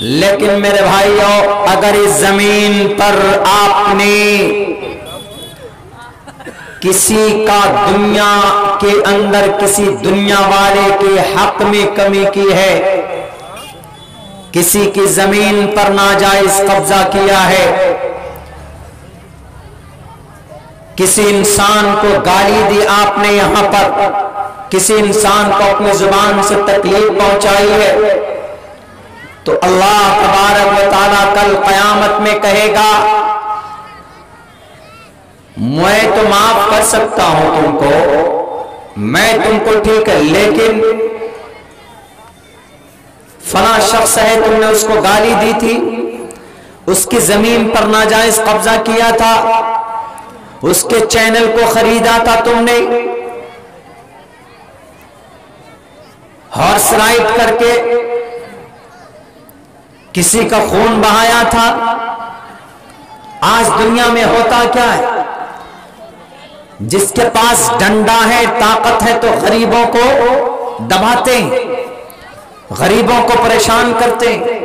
لیکن میرے بھائیوں، اگر اس زمین پر آپ نے کسی کا دنیا کے اندر کسی دنیا والے کے حق میں کمی کی ہے، کسی کی زمین پر ناجائز قبضہ کیا ہے، کسی انسان کو گالی دی آپ نے یہاں پر، کسی انسان کو اپنی زبان سے تکلیف پہنچائی ہے، تو اللہ تبارک و تعالیٰ کل قیامت میں کہے گا میں تو معاف کر سکتا ہوں تم کو، میں تم کو ٹھیک ہے، لیکن فلاں شخص ہے تم نے اس کو گالی دی تھی، اس کی زمین پر ناجائز قبضہ کیا تھا، اس کے چینل کو خریدا تھا تم نے، ہارس رائڈ کر کے کسی کا خون بہایا تھا۔ آج دنیا میں ہوتا کیا ہے؟ جس کے پاس ڈنڈا ہے، طاقت ہے، تو غریبوں کو دباتے ہیں، غریبوں کو پریشان کرتے ہیں۔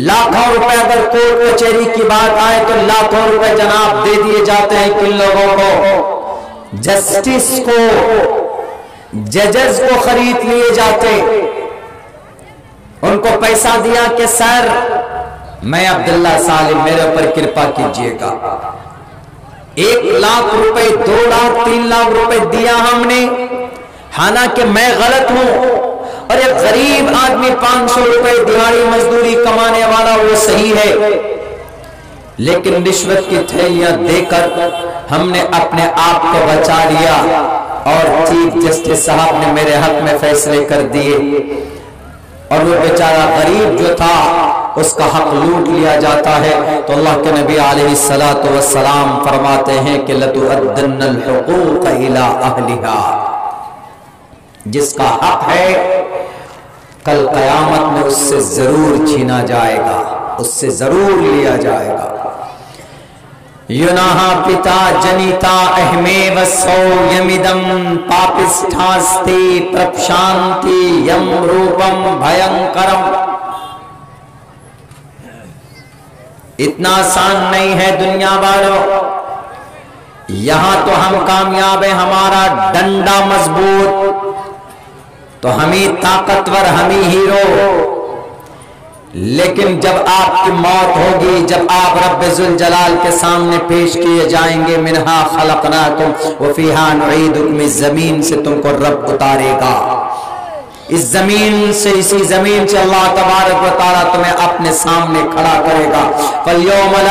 لاکھوں روپے اگر کورٹ کچہری کی بات آئے تو لاکھوں روپے جناب دے دیے جاتے ہیں کن لوگوں کو، جسٹس کو، ججز کو خرید لیے جاتے، ان کو پیسہ دیا کہ سر میں عبداللہ سالم، میرے اوپر کرپا کیجئے گا، 1 لاکھ روپے، 2 لاکھ، 3 لاکھ روپے دیا ہم نے، حالانکہ میں غلط ہوں اور ایک غریب آدمی 500 روپے دیہاڑی مزدوری کمانے والا وہ صحیح ہے، لیکن رشوت کی تھیلیاں دے کر ہم نے اپنے آپ کو بچا لیا اور چیف جسٹس صاحب نے میرے حق میں فیصلے کر دیے، اور وہ بیچارہ غریب جو تھا اس کا حق لوٹ لیا جاتا ہے۔ تو اللہ کے نبی علیہ السلام فرماتے ہیں کہ لَتُؤَدَّنَّ الْحُقُوقَ إِلَىٰ أَهْلِهَا، جس کا حق ہے کل قیامت میں اس سے ضرور چھینا جائے گا، اس سے ضرور لیا جائے گا۔ یوناہا پتا جنیتا اہمے وسو یمیدم پاپستھاستے پرپشانتی یم روپم بھینکرم۔ اتنا آسان نہیں ہے دنیا والوں، یہاں تو ہم کامیاب ہیں، ہمارا ڈنڈا مضبوط، تو ہم ہی طاقتور، ہم ہی ہیرو، لیکن جب آپ کی موت ہوگی، جب آپ رب ذوالجلال کے سامنے پیش کیے جائیں گے، منہا خلقناکم وفیہا نعیدکم، اس زمین سے تم کو رب اتارے گا، اس زمین سے، اسی زمین سے اللہ تبارک و تعالیٰ تمہیں اپنے سامنے کھڑا کرے گا۔ فَالْيَوْمَ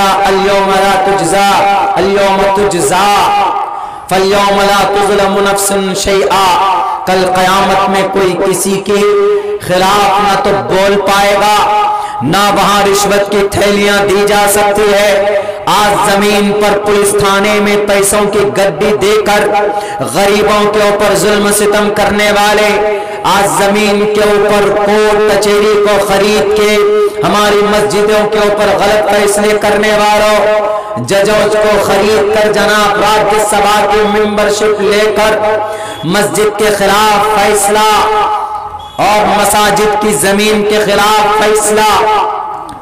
لَا تُجْزَى الْيَوْمَ تُجْزَى فَالْيَوْمَ لَا تُظْلَمُ نَفْسٌ شَيْئًا، کل قیامت میں کوئی کسی کے خلاف نہ تو بول پائے گا، نہ وہاں رشوت کی تھیلیاں دی جا سکتی ہے۔ آج زمین پر پولیس تھانے میں پیسوں کی گڈی دے کر غریبوں کے اوپر ظلم ستم کرنے والے، آج زمین کے اوپر کورٹ کچہری کو خرید کے ہماری مسجدوں کے اوپر غلط فیصلے کرنے والوں، ججوں کو خرید کر جناب راجیہ سبھا کی ممبرشپ لے کر مسجد کے خلاف فیصلہ اور مساجد کی زمین کے خلاف فیصلہ،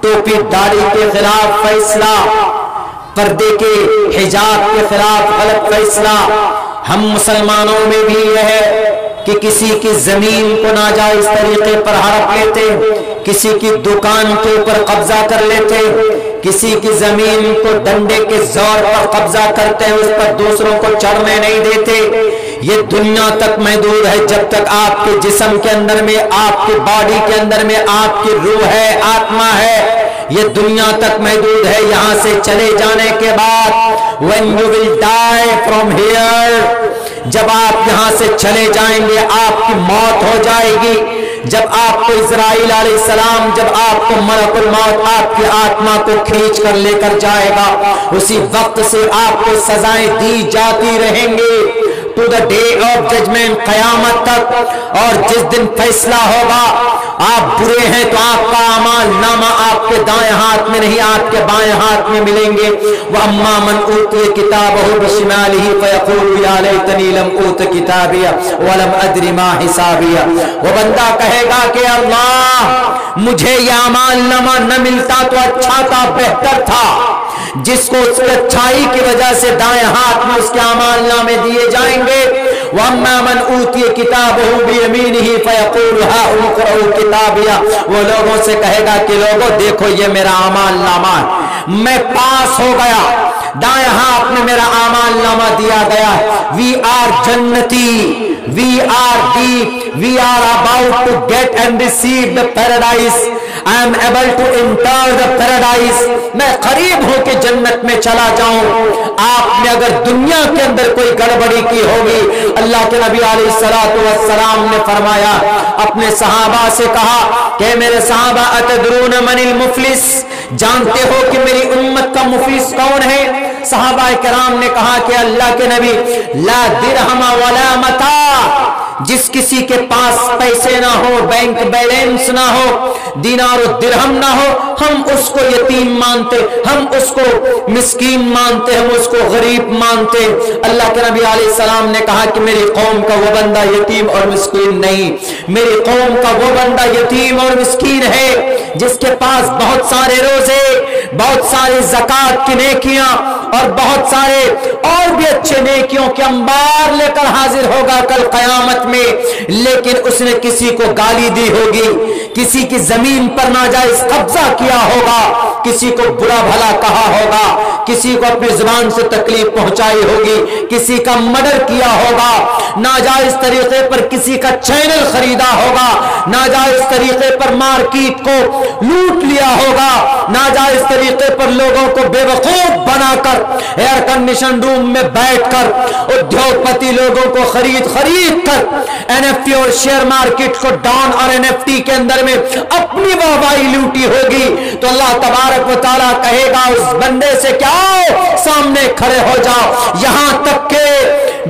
ٹوپی داڑھی کے خلاف فیصلہ، پردے کے حجاب کے خلاف غلط فیصلہ۔ ہم مسلمانوں میں بھی یہ ہے کہ کسی کی زمین کو ناجائز طریقے پر ہڑپ لیتے، کسی کی دکان کے اوپر قبضہ کر لیتے، کسی کی زمین کو ڈنڈے کے زور پر قبضہ کرتے ہیں، اس پر دوسروں کو چڑھنے نہیں دیتے۔ یہ دنیا تک محدود ہے، جب تک آپ کے جسم کے اندر میں، آپ کی باڈی کے اندر میں آپ کی روح ہے، آتما ہے، یہ دنیا تک محدود ہے۔ یہاں سے چلے جانے کے بعد when you will die from here، جب آپ یہاں سے چلے جائیں گے آپ کی موت ہو جائے گی، جب آپ کو اسرائیل علیہ السلام، جب آپ کو ملک الموت آپ کی آتما کو کھینچ کر لے کر جائے گا، اسی وقت سے آپ کو سزائیں دی جاتی رہیں گے to the day of judgment، قیامت تک۔ اور جس دن فیصلہ ہوگا آپ برے ہیں تو آپ کا اعمال نامہ آپ کے دائیں ہاتھ میں نہیں، آپ کے بائیں ہاتھ میں ملیں گے۔ وَأَمَّا مَنْ أُوتِيَ كِتَابَهُ بِشِمَالِهِ فَيَقُولُ يَا لَيْتَنِي لَمْ أُوتَ كِتَابِيَهْ وَلَمْ أَدْرِ مَا حِسَابِيَهْ، وہ بندہ کہے گا کہ اللہ मुझे यह अमाल नामा न मिलता तो अच्छा था, बेहतर था। जिसको उसकी अच्छाई की वजह से दाएं हाथ में उसके अमाल नामे दिए जाएंगे। वअम्मा मन ऊतिय किताबहु बियमीनिही फयक़ूलु हाउम इक़्रऊ किताबिया, वो लोगों से कहेगा कि लोगों देखो ये मेरा अमाल नामा, मैं पास हो गया, दाएं हाथ में मेरा अमाल नामा दिया गया। वी आर जन्नती, we are about to get and receive the paradise. I am able to enter the paradise. मैं करीब हो के जन्नत में चला जाऊं। आपने अगर दुनिया के अंदर कोई गड़बड़ी की होगी, अल्लाह के नबी अलैहिस्सलातु वस्सलाम ने फरमाया, अपने सहाबा से कहा कि मेरे सहाबा अतदरून मनिल मुफलिस, जानते हो कि मेरी उम्मत का मुफलिस कौन है? सहाबा किराम ने कहा कि अल्लाह के नबी, ला दिरहम वला मता, जिस किसी के पास पैसे ना हो, बैंक बैलेंस ना हो, दीनार और दिरहम ना हो, हम उसको यतीम मानते, हम उसको मिस्कीन मानते, हम उसको गरीब मानते। अल्लाह के नबी अलैहिस्सलाम ने कहा कि मेरी कौम का वो बंदा यतीम और मिस्कीन नहीं, मेरी कौम का वो बंदा यतीम और मिस्कीन है जिसके पास बहुत सारे रोजे, बहुत सारे ज़कात की नेकियां और बहुत सारे और भी अच्छे नेकियों के अंबार लेकर हाजिर होगा कल क़यामत में, लेकिन उसने किसी को गाली दी होगी, किसी की जमीन पर नाजायज कब्जा किया होगा, किसी को बुरा भला कहा होगा, किसी को अपनी जुबान से तकलीफ पहुंचाई होगी, किसी का मर्डर किया होगा, नाजायज तरीके पर किसी का चैनल खरीदा होगा, नाजायज तरीके पर मार्केट को लूट लिया होगा, नाजायज तरीके पर लोगों को बेवकूफ बनाकर एयर कंडीशन रूम में बैठकर उद्योगपति लोगों को खरीद कर एनएफटी और शेयर मार्केट को डाउन और एनएफटी के अंदर में अपनी वाहवाही लूटी होगी, तो अल्लाह तबारक व तआला कहेगा उस बंदे से क्या आओ सामने खड़े हो जाओ। यहां तक के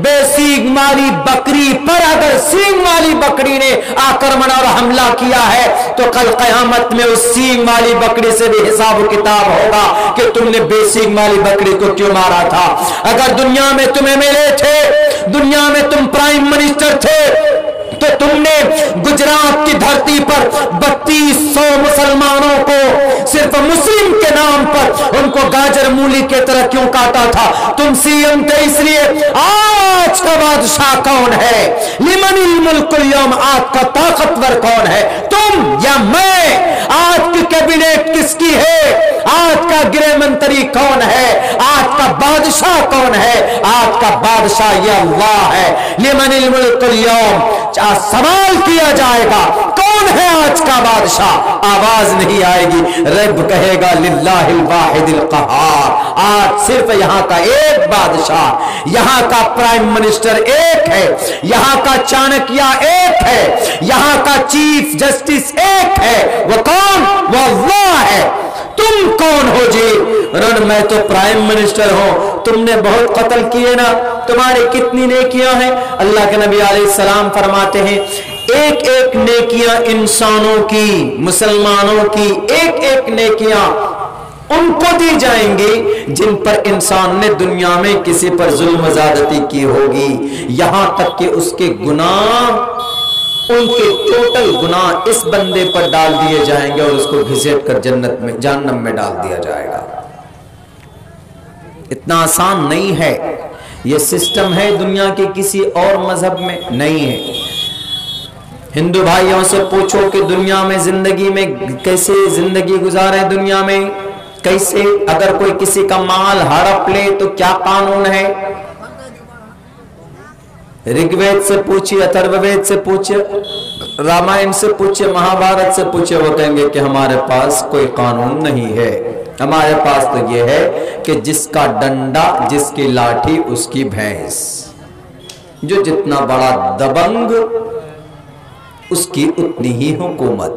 बेसीग वाली बकरी पर अगर सींग वाली बकरी ने आक्रमण और हमला किया है तो कल कयामत में उस सींग वाली बकरी से भी हिसाब किताब होगा कि तुमने बेसीग वाली बकरी को क्यों मारा था। अगर दुनिया में तुम एमएलए थे, दुनिया में तुम प्राइम मिनिस्टर थे, तो तुमने गुजरात की धरती पर 3200 मुसलमानों को सिर्फ मुस्लिम के नाम पर उनको गाजर मूली के तरह क्यों काटा था? तुम सीएम थे, इसलिए आज का बादशाह कौन है? लिमनिल मुल्कुल यौम, आज का ताकतवर कौन है? तुम या मैं? आज की कैबिनेट किसकी है? आज का गृह मंत्री कौन है? आज का बादशाह कौन है? आज का बादशाह ये अल्लाह है। लिमनिल मुल्कुल यौम, सवाल किया जाएगा कौन है आज का बादशाह? आवाज नहीं आएगी, रब कहेगा लिल्लाहिल वाहिदिल क़हार। आज सिर्फ यहां का एक बादशाह, यहां का प्राइम मिनिस्टर एक है, यहां का चाणक्य एक है, यहां का चीफ जस्टिस एक है। वो कौन? वो अल्लाह है। तुम कौन हो जी? रन मैं तो प्राइम मिनिस्टर हूं। तुमने बहुत कत्ल किए ना, तुम्हारे कितनी नेकियां हैं? अल्लाह के नबी अलैहिस्सलाम फरमाते हैं एक एक नेकियां इंसानों की, मुसलमानों की एक एक नेकियां उनको दी जाएंगी जिन पर इंसान ने दुनिया में किसी पर जुल्म ज़्यादती की होगी, यहां तक कि उसके गुनाह, उनके टोटल गुनाह इस बंदे पर डाल दिए जाएंगे और उसको घसीट कर जन्नत में, जहन्नम में डाल दिया जाएगा। इतना आसान नहीं है। यह सिस्टम है दुनिया के किसी और मजहब में नहीं है। हिंदू भाइयों से पूछो कि दुनिया में जिंदगी में कैसे जिंदगी गुजारे, दुनिया में कैसे? अगर कोई किसी का माल हड़प ले तो क्या कानून है? ऋग्वेद से पूछिए, अथर्ववेद से पूछिए, रामायण से पूछिए, महाभारत से पूछिए, वो कहेंगे कि हमारे पास कोई कानून नहीं है। हमारे पास तो ये है कि जिसका डंडा, जिसकी लाठी, उसकी भैंस। जो जितना बड़ा दबंग उसकी उतनी ही हुकूमत।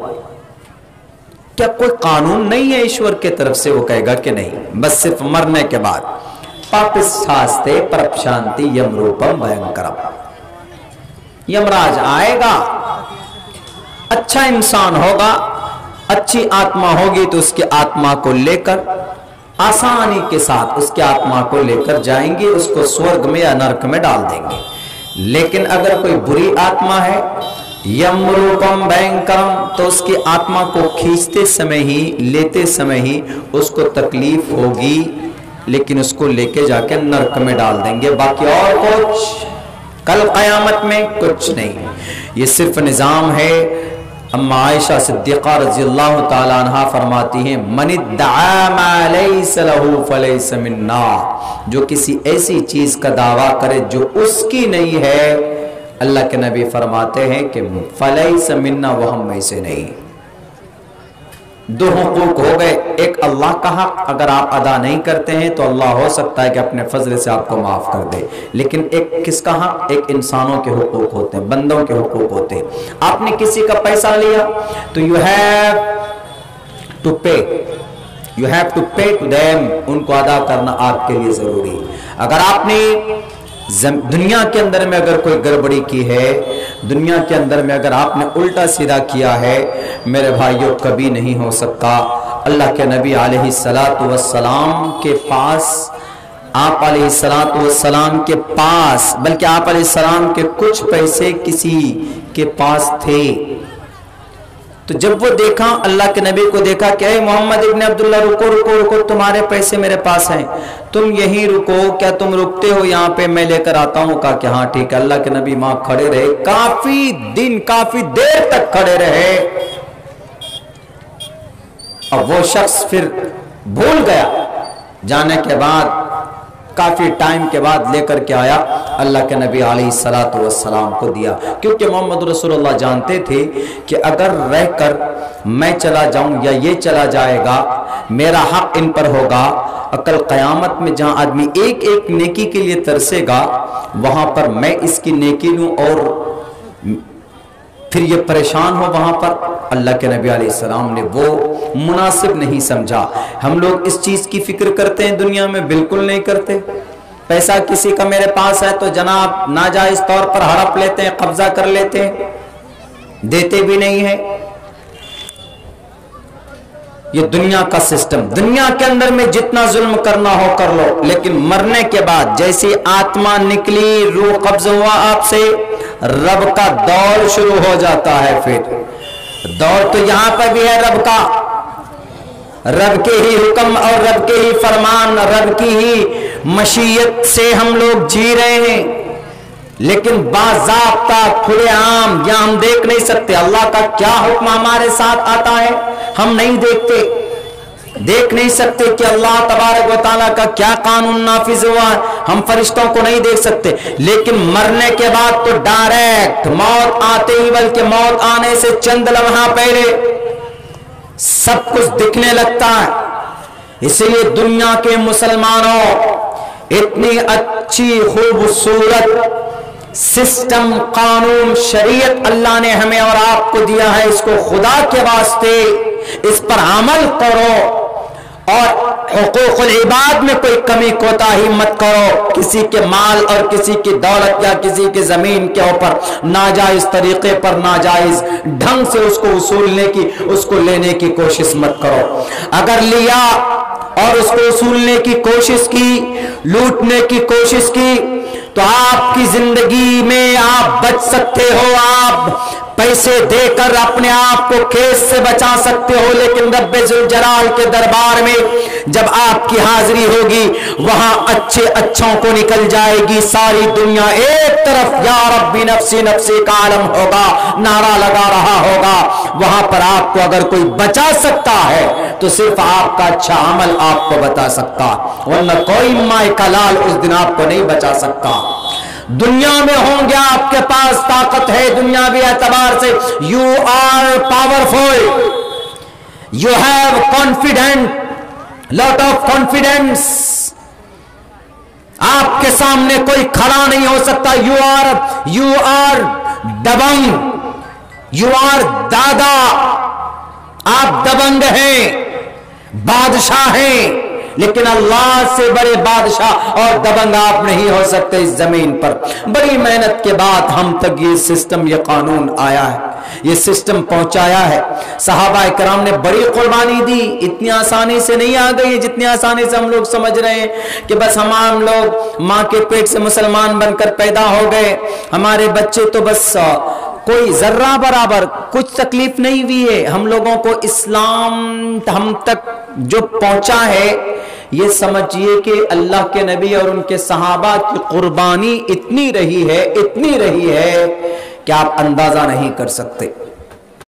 क्या कोई कानून नहीं है ईश्वर की तरफ से? वो कहेगा कि नहीं, बस सिर्फ मरने के बाद पापिष्ठास्ते परपशांति यम रूपम भयंकरम, यमराज आएगा, अच्छा इंसान होगा, अच्छी आत्मा होगी तो उसकी आत्मा को लेकर आसानी के साथ उसकी आत्मा को लेकर जाएंगे, उसको स्वर्ग में या नरक में डाल देंगे। लेकिन अगर कोई बुरी आत्मा है यमरूपम भयंकरम, तो उसकी आत्मा को खींचते समय ही, लेते समय ही उसको तकलीफ होगी, लेकिन उसको लेके जाके नरक में डाल देंगे, बाकी और कुछ कल क़यामत में कुछ नहीं। ये सिर्फ निज़ाम है। अम्मा आयशा सिद्दीक़ा रज़ियल्लाहु ताला अन्हा फरमाती हैं, मनिद्दआ मा लैसा लहू फलैसा मिन्ना, जो किसी ऐसी चीज का दावा करे जो उसकी नहीं है, अल्लाह के नबी फरमाते हैं कि फलैसा मिन्ना, वो हम में से नहीं। दो हुकूक हो गए, एक अल्लाह का हक अगर आप अदा नहीं करते हैं तो अल्लाह हो सकता है कि अपने फजल से आपको माफ कर दे, लेकिन एक किसका हक, एक इंसानों के हुकूक होते हैं, बंदों के हुकूक होते हैं। आपने किसी का पैसा लिया तो यू हैव टू पे, यू हैव टू पे टू देम, उनको अदा करना आपके लिए जरूरी। अगर आपने दुनिया के अंदर में अगर कोई गड़बड़ी की है, दुनिया के अंदर में अगर आपने उल्टा सीधा किया है, मेरे भाइयों कभी नहीं हो सकता। अल्लाह के नबी अलैहिस्सलातु वस्सलाम के पास, आप अलैहिस्सलातु वस्सलाम के पास, बल्कि आप अलैहिस्सलाम के कुछ पैसे किसी के पास थे, तो जब वो देखा, अल्लाह के नबी को देखा कि ऐ मोहम्मद इब्न अब्दुल्लाह, रुको रुको रुको, तुम्हारे पैसे मेरे पास हैं, तुम यहीं रुको, क्या तुम रुकते हो यहाँ पे, मैं लेकर आता हूँ। कहा कि हाँ ठीक है। अल्लाह के नबी वहां खड़े रहे, काफी दिन, काफी देर तक खड़े रहे। अब वो शख्स फिर भूल गया, जाने के बाद काफी टाइम के बाद लेकर के आया, अल्लाह के नबी अलैहिस्सलातु वस्सलाम को दिया, क्योंकि मोहम्मद रसूलुल्लाह जानते थे कि अगर रहकर मैं चला जाऊं या ये चला जाएगा, मेरा हक इन पर होगा, अकल क़यामत में जहां आदमी एक एक नेकी के लिए तरसेगा, वहां पर मैं इसकी नेकी लूं और फिर ये परेशान हो वहां पर। अल्लाह के नबी अलैहिस्सलाम ने वो मुनासिब नहीं समझा। हम लोग इस चीज की फिक्र करते हैं, दुनिया में बिल्कुल नहीं करते। पैसा किसी का मेरे पास है तो जनाब नाजायज तौर पर हड़प लेते हैं, कब्जा कर लेते हैं, देते भी नहीं है। ये दुनिया का सिस्टम, दुनिया के अंदर में जितना जुल्म करना हो कर लो, लेकिन मरने के बाद जैसी आत्मा निकली, रूह कब्ज हुआ आपसे, रब का दौर शुरू हो जाता है। फिर दौर तो यहां पर भी है रब का, रब के ही हुक्म और रब के ही फरमान, रब की ही मशीयत से हम लोग जी रहे हैं, लेकिन बाज़ाब्ता खुलेआम या हम देख नहीं सकते अल्लाह का क्या हुक्म हमारे साथ आता है, हम नहीं देखते, देख नहीं सकते कि अल्लाह तबारक व तआला का क्या कानून नाफिज हुआ है, हम फरिश्तों को नहीं देख सकते। लेकिन मरने के बाद तो डायरेक्ट मौत आते ही, बल्कि मौत आने से चंद लम्हा पहले सब कुछ दिखने लगता है। इसलिए दुनिया के मुसलमानों, इतनी अच्छी खूबसूरत सिस्टम, कानून, शरीयत अल्लाह ने हमें और आपको दिया है, इसको खुदा के वास्ते इस पर अमल करो और हुकूकुल इबाद में कोई कमी कोताही मत करो। किसी के माल और किसी की दौलत या किसी की जमीन के ऊपर नाजायज तरीके पर, नाजायज ढंग से उसको वसूलने की, उसको लेने की कोशिश मत करो। अगर लिया और उसको वसूलने की कोशिश की, लूटने की कोशिश की, तो आपकी जिंदगी में आप बच सकते हो, आप पैसे देकर अपने आप को केस से बचा सकते हो, लेकिन रब्बे जुल जलाल के दरबार में जब आपकी हाजिरी होगी, वहां अच्छे अच्छों को निकल जाएगी, सारी दुनिया एक तरफ या रब्बी नफ्सी नफ्सी का आलम होगा, नारा लगा रहा होगा। वहां पर आपको अगर कोई बचा सकता है तो सिर्फ आपका अच्छा अमल आपको बता सकता, वरना कोई माए का लाल उस दिन आपको नहीं बचा सकता। दुनिया में होंगे आपके पास ताकत है, दुनियावी एतबार से you are powerful, you have confident, lot of confidence, आपके सामने कोई खड़ा नहीं हो सकता। यू आर दबंग, यू आर दादा, आप दबंग हैं, बादशाह हैं, लेकिन अल्लाह से बड़े बादशाह और दबंग आप नहीं हो सकते इस जमीन पर। बड़ी मेहनत के बाद हम तक ये सिस्टम, ये कानून आया है, ये सिस्टम पहुंचाया है। सहाबा इकराम ने बड़ी कुर्बानी दी, इतनी आसानी से नहीं आ गई जितनी आसानी से हम लोग समझ रहे हैं कि बस हम लोग माँ के पेट से मुसलमान बनकर पैदा हो गए, हमारे बच्चे तो बस کوئی ذرہ برابر کچھ تکلیف نہیں ہوئی ہے. ہم لوگوں کو اسلام ہم تک جو پہنچا ہے یہ سمجھیے کہ اللہ کے نبی اور ان کے صحابہ کی قربانی اتنی رہی ہے کہ آپ اندازہ نہیں کر سکتے.